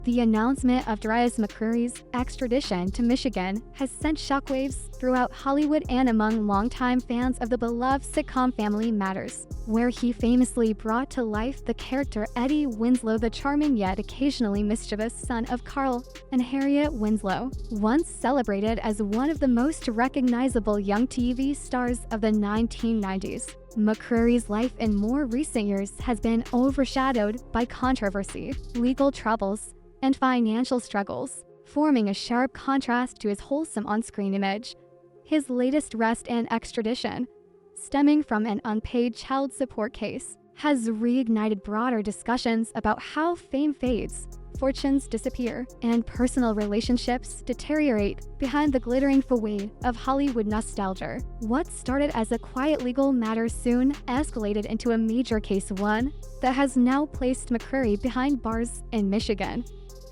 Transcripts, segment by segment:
The announcement of Darius McCrary's extradition to Michigan has sent shockwaves throughout Hollywood and among longtime fans of the beloved sitcom Family Matters, where he famously brought to life the character Eddie Winslow, the charming yet occasionally mischievous son of Carl and Harriet Winslow, once celebrated as one of the most recognizable young TV stars of the 1990s. McCrary's life in more recent years has been overshadowed by controversy, legal troubles, and financial struggles, forming a sharp contrast to his wholesome on-screen image. His latest arrest and extradition, stemming from an unpaid child support case, has reignited broader discussions about how fame fades, fortunes disappear, and personal relationships deteriorate behind the glittering facade of Hollywood nostalgia. What started as a quiet legal matter soon escalated into a major case, one that has now placed McCrary behind bars in Michigan.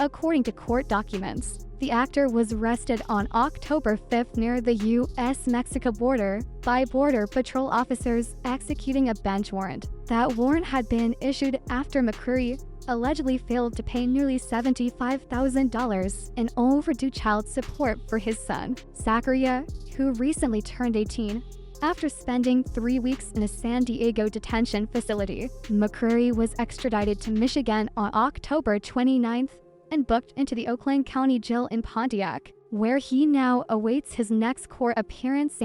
According to court documents, the actor was arrested on October 5th near the U.S.-Mexico border by Border Patrol officers executing a bench warrant. That warrant had been issued after McCrary allegedly failed to pay nearly $75,000 in overdue child support for his son, Zachariah, who recently turned 18. After spending 3 weeks in a San Diego detention facility, McCrary was extradited to Michigan on October 29th and booked into the Oakland County Jail in Pontiac, where he now awaits his next court appearance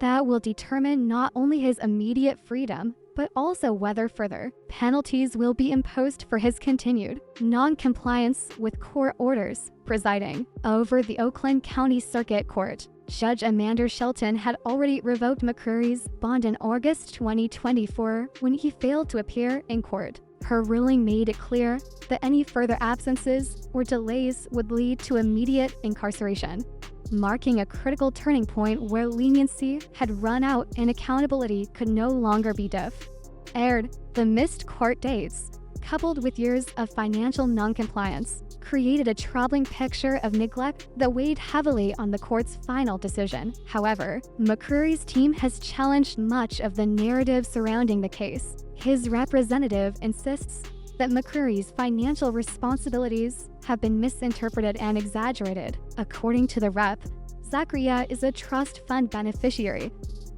that will determine not only his immediate freedom, but also whether further penalties will be imposed for his continued non-compliance with court orders. Presiding over the Oakland County Circuit Court, Judge Amanda Shelton had already revoked McCrary's bond in August 2024 when he failed to appear in court. Her ruling made it clear that any further absences or delays would lead to immediate incarceration, marking a critical turning point where leniency had run out and accountability could no longer be deferred. The missed court dates, coupled with years of financial non-compliance, created a troubling picture of neglect that weighed heavily on the court's final decision. However, McCrary's team has challenged much of the narrative surrounding the case. His representative insists that McCrary's financial responsibilities have been misinterpreted and exaggerated. According to the rep, Zachariah is a trust fund beneficiary,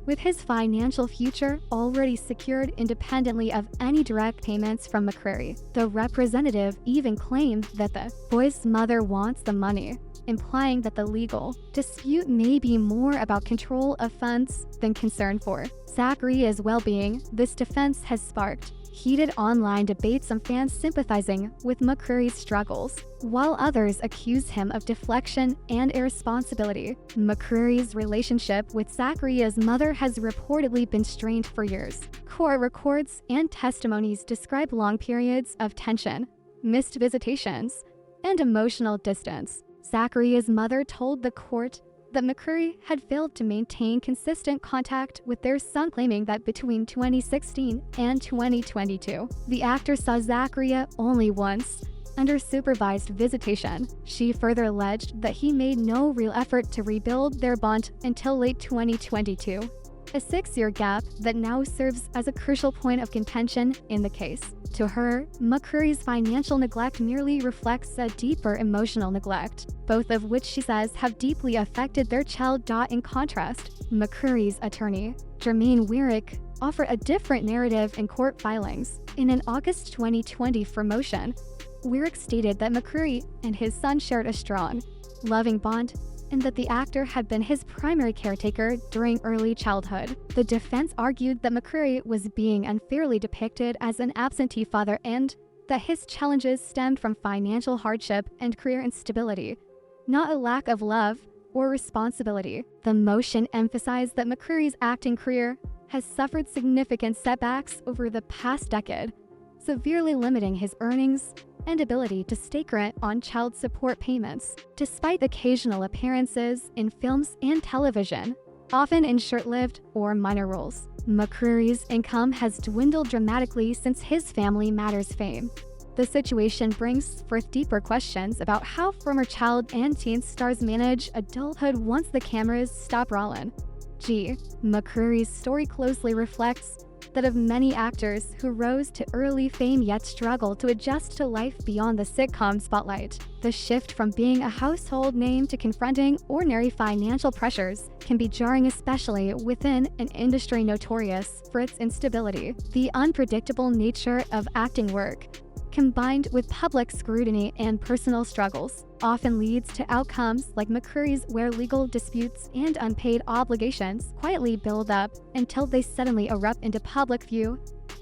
with his financial future already secured independently of any direct payments from McCrary. The representative even claimed that the boy's mother wants the money, implying that the legal dispute may be more about control of funds than concern for Zachariah's well-being. This defense has sparked heated online debates, some fans sympathizing with McCrary's struggles, while others accuse him of deflection and irresponsibility. McCrary's relationship with Zachariah's mother has reportedly been strained for years. Court records and testimonies describe long periods of tension, missed visitations, and emotional distance. Zachariah's mother told the court that McCrary had failed to maintain consistent contact with their son, claiming that between 2016 and 2022, the actor saw Zachariah only once, under supervised visitation. She further alleged that he made no real effort to rebuild their bond until late 2022, a 6-year gap that now serves as a crucial point of contention in the case. To her, McCrary's financial neglect merely reflects a deeper emotional neglect, both of which she says have deeply affected their child. In contrast, McCrary's attorney, Jermaine Wyrick, offered a different narrative in court filings. In an August 2020 motion, Wyrick stated that McCrary and his son shared a strong, loving bond, and that the actor had been his primary caretaker during early childhood. The defense argued that McCrary was being unfairly depicted as an absentee father and that his challenges stemmed from financial hardship and career instability, not a lack of love or responsibility. The motion emphasized that McCrary's acting career has suffered significant setbacks over the past decade, severely limiting his earnings and ability to stay current on child support payments. Despite occasional appearances in films and television, often in short-lived or minor roles, McCrary's income has dwindled dramatically since his Family Matters fame. The situation brings forth deeper questions about how former child and teen stars manage adulthood once the cameras stop rolling. McCrary's story closely reflects that of many actors who rose to early fame yet struggle to adjust to life beyond the sitcom spotlight. The shift from being a household name to confronting ordinary financial pressures can be jarring, especially within an industry notorious for its instability. The unpredictable nature of acting work, combined with public scrutiny and personal struggles, often leads to outcomes like McCrary's, where legal disputes and unpaid obligations quietly build up until they suddenly erupt into public view.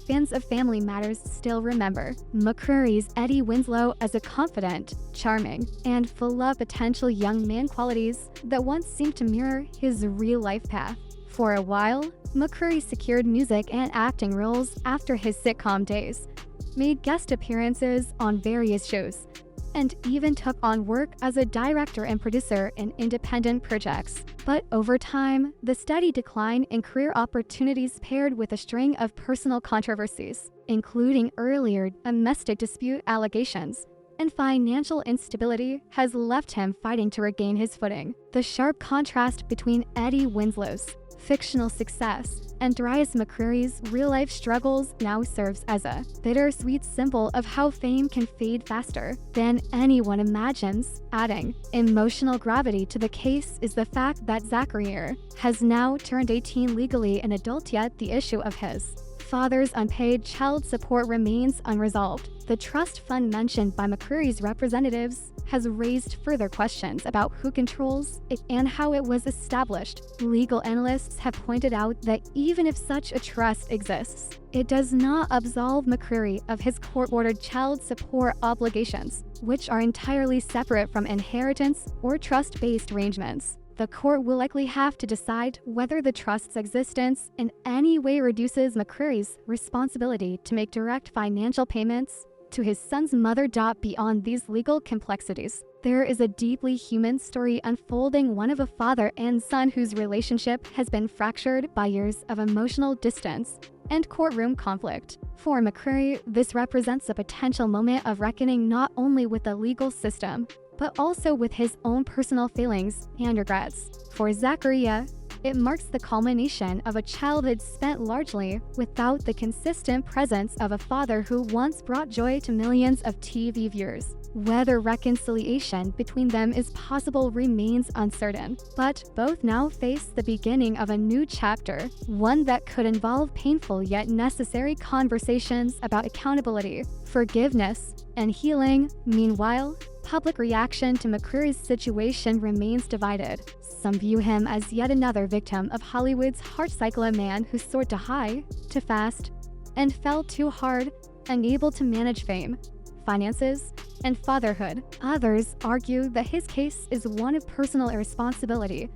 Fans of Family Matters still remember McCrary's Eddie Winslow as a confident, charming, and full of potential young man, qualities that once seemed to mirror his real-life path. For a while, McCrary secured music and acting roles after his sitcom days, made guest appearances on various shows, and even took on work as a director and producer in independent projects. But over time, the steady decline in career opportunities paired with a string of personal controversies, including earlier domestic dispute allegations and financial instability, has left him fighting to regain his footing. The sharp contrast between Eddie Winslow's fictional success and Darius McCrary's real-life struggles now serves as a bittersweet symbol of how fame can fade faster than anyone imagines. Adding emotional gravity to the case is the fact that Zachary has now turned 18 legally an adult, yet the issue of his father's unpaid child support remains unresolved. The trust fund mentioned by McCrary's representatives has raised further questions about who controls it and how it was established. Legal analysts have pointed out that even if such a trust exists, it does not absolve McCrary of his court-ordered child support obligations, which are entirely separate from inheritance or trust-based arrangements. The court will likely have to decide whether the trust's existence in any way reduces McCrary's responsibility to make direct financial payments to his son's mother. Beyond these legal complexities, there is a deeply human story unfolding, one of a father and son whose relationship has been fractured by years of emotional distance and courtroom conflict. For McCrary, this represents a potential moment of reckoning not only with the legal system, but also with his own personal feelings and regrets. For Zachariah, it marks the culmination of a childhood spent largely without the consistent presence of a father who once brought joy to millions of TV viewers. Whether reconciliation between them is possible remains uncertain, but both now face the beginning of a new chapter, one that could involve painful yet necessary conversations about accountability, forgiveness, and healing. Meanwhile, public reaction to McCrary's situation remains divided. Some view him as yet another victim of Hollywood's heart cycle, a man who soared too high, too fast, and fell too hard, unable to manage fame, finances, and fatherhood. Others argue that his case is one of personal irresponsibility,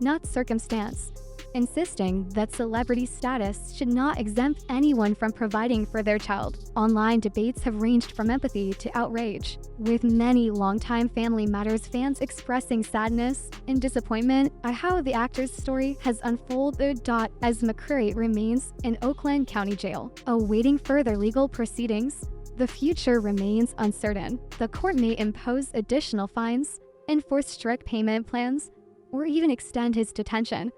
not circumstance, insisting that celebrity status should not exempt anyone from providing for their child. Online debates have ranged from empathy to outrage, with many longtime Family Matters fans expressing sadness and disappointment at how the actor's story has unfolded. As McCrary remains in Oakland County Jail, awaiting further legal proceedings, the future remains uncertain. The court may impose additional fines, enforce strict payment plans, or even extend his detention,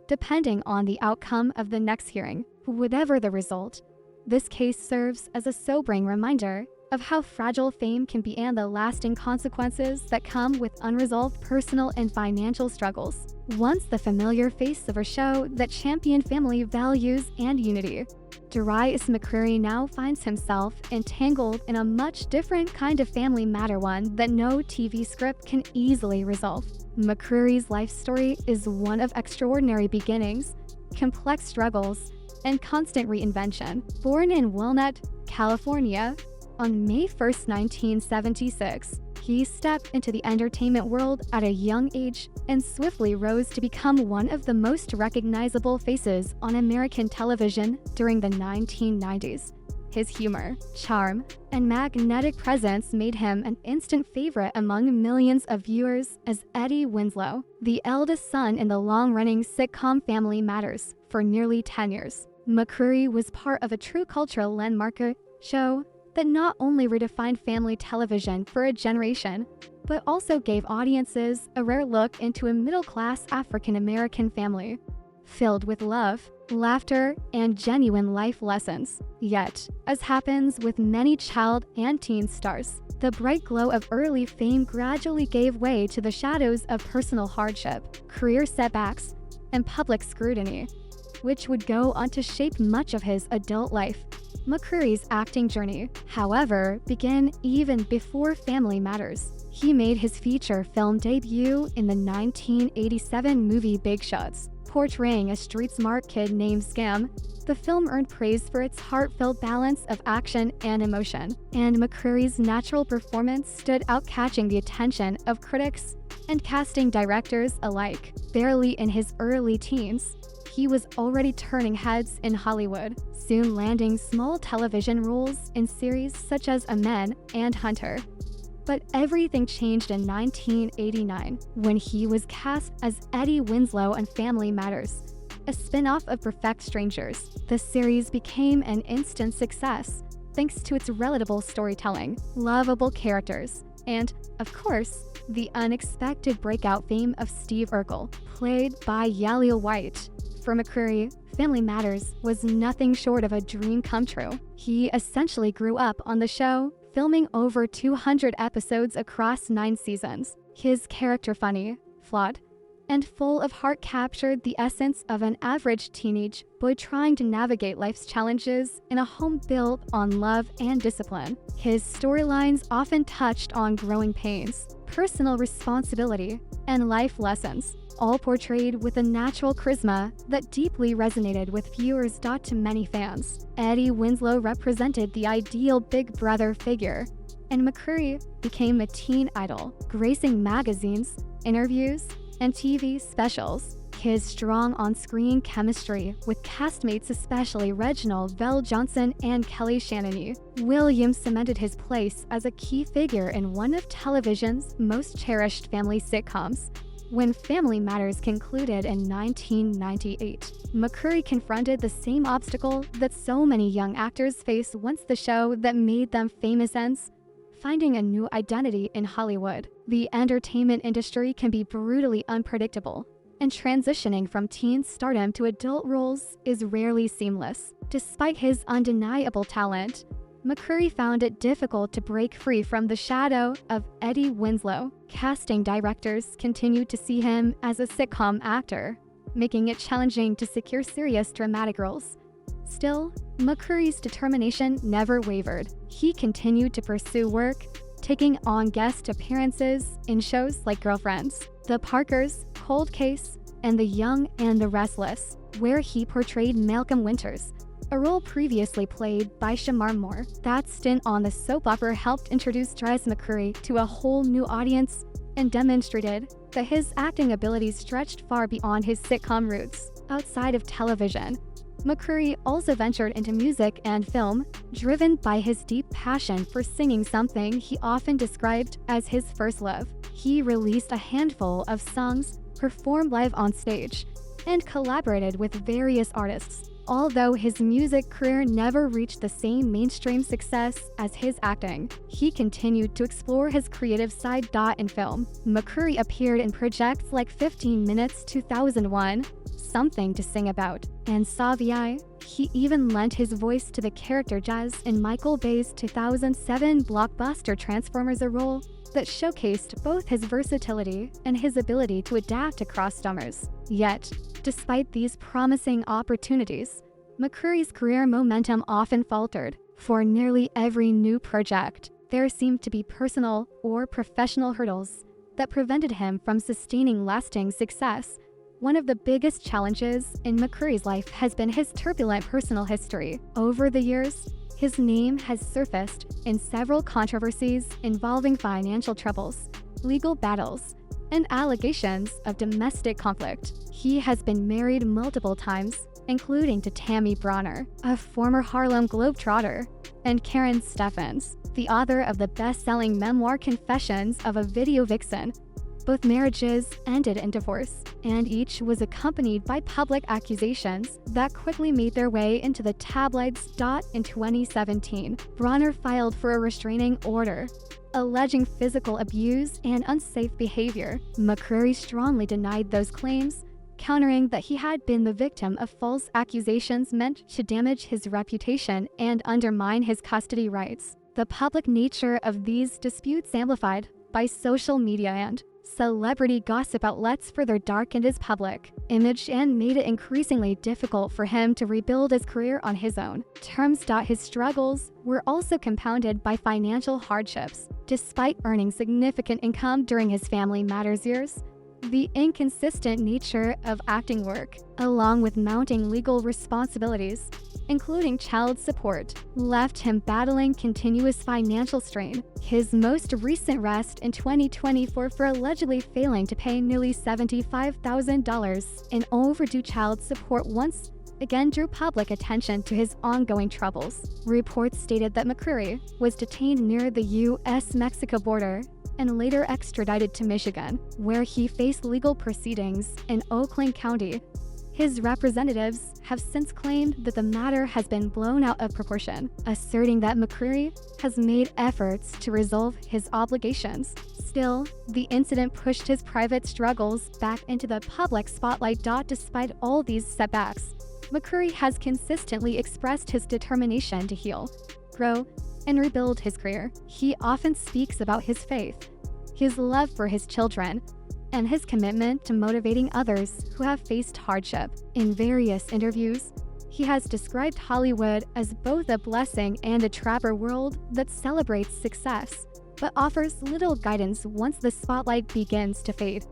depending on the outcome of the next hearing. Whatever the result, this case serves as a sobering reminder of how fragile fame can be and the lasting consequences that come with unresolved personal and financial struggles. Once the familiar face of a show that championed family values and unity, Darius McCrary now finds himself entangled in a much different kind of family matter, one that no TV script can easily resolve. McCrary's life story is one of extraordinary beginnings, complex struggles, and constant reinvention. Born in Walnut, California, on May 1, 1976, he stepped into the entertainment world at a young age and swiftly rose to become one of the most recognizable faces on American television during the 1990s. His humor, charm, and magnetic presence made him an instant favorite among millions of viewers as Eddie Winslow, the eldest son in the long-running sitcom Family Matters. For nearly 10 years, McCrary was part of a true cultural landmark show that not only redefined family television for a generation, but also gave audiences a rare look into a middle-class African-American family, filled with love, laughter, and genuine life lessons. Yet, as happens with many child and teen stars, the bright glow of early fame gradually gave way to the shadows of personal hardship, career setbacks, and public scrutiny, which would go on to shape much of his adult life. McCrary's acting journey, however, began even before Family Matters. He made his feature film debut in the 1987 movie Big Shots, portraying a street-smart kid named Scam. The film earned praise for its heartfelt balance of action and emotion, and McCrary's natural performance stood out, catching the attention of critics and casting directors alike. Barely in his early teens, he was already turning heads in Hollywood, soon landing small television roles in series such as Amen and Hunter. But everything changed in 1989 when he was cast as Eddie Winslow on Family Matters, a spin-off of Perfect Strangers. The series became an instant success thanks to its relatable storytelling, lovable characters, and, of course, the unexpected breakout fame of Steve Urkel, played by Yalil White. For McCrary, Family Matters was nothing short of a dream come true. He essentially grew up on the show, filming over 200 episodes across 9 seasons. His character, funny, flawed, and full of heart, captured the essence of an average teenage boy trying to navigate life's challenges in a home built on love and discipline. His storylines often touched on growing pains, personal responsibility, and life lessons, all portrayed with a natural charisma that deeply resonated with viewers. To many fans, Eddie Winslow represented the ideal big brother figure, and McCrary became a teen idol, gracing magazines, interviews, and TV specials. His strong on-screen chemistry with castmates, especially Reginald VelJohnson and Kelly Shannony Williams, cemented his place as a key figure in one of television's most cherished family sitcoms. When Family Matters concluded in 1998, McCrary confronted the same obstacle that so many young actors face once the show that made them famous ends: finding a new identity in Hollywood. The entertainment industry can be brutally unpredictable, and transitioning from teen stardom to adult roles is rarely seamless. Despite his undeniable talent, McCrary found it difficult to break free from the shadow of Eddie Winslow. Casting directors continued to see him as a sitcom actor, making it challenging to secure serious dramatic roles. Still, McCrary's determination never wavered. He continued to pursue work, taking on guest appearances in shows like Girlfriends, The Parkers, Cold Case, and The Young and the Restless, where he portrayed Malcolm Winters, a role previously played by Shamar Moore. That stint on the soap opera helped introduce Darius McCrary to a whole new audience and demonstrated that his acting abilities stretched far beyond his sitcom roots. Outside of television, McCrary also ventured into music and film, driven by his deep passion for singing, something he often described as his first love. He released a handful of songs, performed live on stage, and collaborated with various artists. Although his music career never reached the same mainstream success as his acting, he continued to explore his creative side. In film, McCrary appeared in projects like 15 Minutes 2001, Something to Sing About, and Saviai. He even lent his voice to the character Jazz in Michael Bay's 2007 blockbuster Transformers, a role that showcased both his versatility and his ability to adapt across genres. Yet, despite these promising opportunities, McCrary's career momentum often faltered. For nearly every new project, there seemed to be personal or professional hurdles that prevented him from sustaining lasting success. One of the biggest challenges in McCrary's life has been his turbulent personal history. Over the years, his name has surfaced in several controversies involving financial troubles, legal battles, and allegations of domestic conflict. He has been married multiple times, including to Tammy Bronner, a former Harlem Globetrotter, and Karen Steffens, the author of the best-selling memoir Confessions of a Video Vixen. Both marriages ended in divorce, and each was accompanied by public accusations that quickly made their way into the tabloids. In 2017, Bronner filed for a restraining order, alleging physical abuse and unsafe behavior. McCrary strongly denied those claims, countering that he had been the victim of false accusations meant to damage his reputation and undermine his custody rights. The public nature of these disputes, amplified by social media and celebrity gossip outlets, further darkened his public image and made it increasingly difficult for him to rebuild his career on his own terms. His struggles were also compounded by financial hardships. Despite earning significant income during his Family Matters years, the inconsistent nature of acting work, along with mounting legal responsibilities, including child support, left him battling continuous financial strain. His most recent arrest in 2024 for allegedly failing to pay nearly $75,000 in overdue child support once again drew public attention to his ongoing troubles. Reports stated that McCrary was detained near the U.S.-Mexico border and later extradited to Michigan, where he faced legal proceedings in Oakland County. His representatives have since claimed that the matter has been blown out of proportion, asserting that McCrary has made efforts to resolve his obligations. Still, the incident pushed his private struggles back into the public spotlight. Despite all these setbacks, McCrary has consistently expressed his determination to heal, grow, and rebuild his career. He often speaks about his faith, his love for his children, and his commitment to motivating others who have faced hardship. In various interviews, he has described Hollywood as both a blessing and a trapper world that celebrates success, but offers little guidance once the spotlight begins to fade.